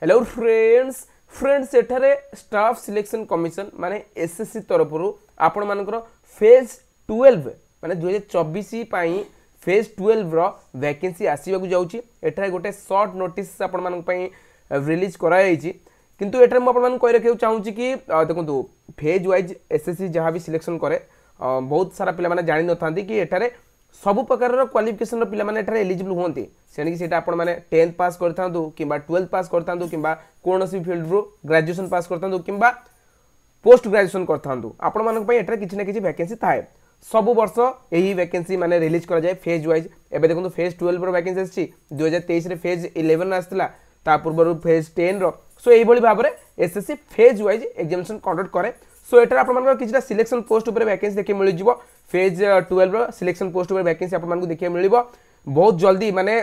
Hello friends एठारे staff selection commission माने SSC तरफ आपण मानकर फेज 12 माने 2024 पाई फेज 12 रो वैकेंसी आसीबा जाउची। एठारे गोटे शॉर्ट नोटिस आपण मानक पई रिलीज कराई छि, किंतु एठारे म आपण मान कहि रखियो चाहूची कि देखंतु फेज वाइज एसएससी जहां भी सिलेक्शन करे बहुत सारा पिला माने जानि नथांती कि एठारे सब प्रकार क्वालिफिकेशन पिला माने एठारे एलिजिबल होंती सेनी सेटा आपण माने 10th पास करथांतु किबा 12th पास करथांतु किबा कोनोसी फील्ड रो ग्रेजुएशन पास करथांतु किबा पोस्ट ग्रेजुएशन करथांतु आपण मानक पई एठारे किछि ना किछि वैकेंसी थाए। सब वर्ष यही वैकेंसी माने रिलीज करा जाए फेज वाइज। एबे देखंतु फेज 12 रो वैकेंसी आछि 2023 रे फेज 11 आस्तला ता पूर्व फेज 10 रो। सो एही भली भाबरे SSC phase wise examination conduct करे। सो एटा आपण मानक किछटा सिलेक्शन पोस्ट ऊपर वैकेंसी देखि मिल जिवो। फेज 12 रो सिलेक्शन पोस्ट ऊपर वैकेंसी आपण मानक देखि मिलिबो बहुत जल्दी। माने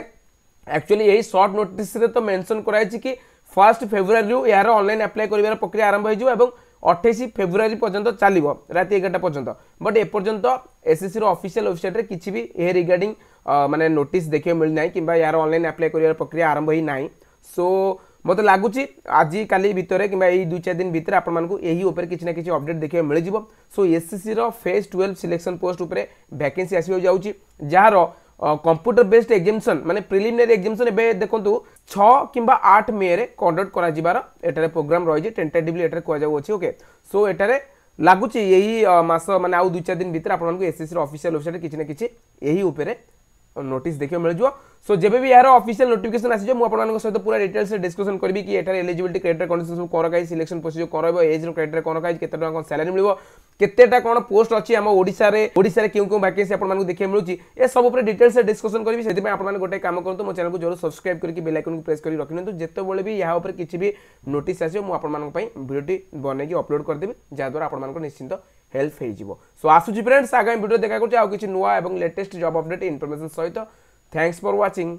एक्चुअली यही शॉर्ट नोटिस रे तो मेंशन कराय छि कि 1 फेब्रुआरी रु यार ऑनलाइन अप्लाई करिवार प्रक्रिया आरंभ हो जिवो एवं 28 फेब्रुआरी पर्यंत चलिबो राति 11टा पर्यंत। बट ए पर्यंत एसएससी रो ऑफिशियल वेबसाइट रे किछि भी ए रिगार्डिंग माने नोटिस देखि मिल नाही किबा यार ऑनलाइन अप्लाई करिवार प्रक्रिया आरंभ ही नाही। सो मते लागुची आज काली भितरे किबा एई 2-4 दिन भितरे आपण मानकु एही ऊपर किछि ना किछि अपडेट देखियो मिल जिवो। सो एसएससी रो फेज 12 सिलेक्शन पोस्ट ऊपर वैकेंसी आसी जाउची जहार कंप्यूटर बेस्ड एग्जामिनेशन माने प्रिलिमिनरी एग्जामिनेशन एबे देखंतु 6 किबा 8 मे रे कंडक्ट करा जिबार एटारे प्रोग्राम रहि जे टेंटेटिवली एटारे को जाउ अछि। ओके सो एटारे लागुची एही मास माने आउ 2-4 दिन भितर आपण मानकु एसएससी रो ऑफिशियल वेबसाइट किछि ना किछि एही ऊपर नोटिस देखियो मिल जिवो। सो जेबे भी यार ऑफिशियल नोटिफिकेशन आसी जे मु आपण सहित पूरा डिटेल्स से डिस्कशन करबी कि एटार एलिजिबिलिटी क्राइटेरिया कंडीशन सब कोन काई सिलेक्शन प्रोसीजर करबो एज रो क्राइटेरिया कोन काई केते टका सैलरी मिलबो केतेटा कोन पोस्ट अछि हम ओडिसा रे क्यों वैकेंसी आपण मानकु देखियो मिलुची ए सब ऊपर डिटेल्स से डिस्कशन करबी। सेति में आपण मान गोटे काम करतो मो चैनल को जरूर सब्सक्राइब करके बेल आइकन को प्रेस करी रखिनतु जेते बोले भी या ऊपर किछि भी नोटिस आसी मु आपण मानक पई वीडियोटी बनै कि अपलोड कर देबी जा द्वारा आपण मानक निश्चिंत हेल्प हे जिवो। सो आसुची फ्रेंड्स आगामी वीडियो देखा करछि आ किछि नुवा एवं लेटेस्ट जॉब अपडेट इन्फॉर्मेशन सहित। Thanks for watching.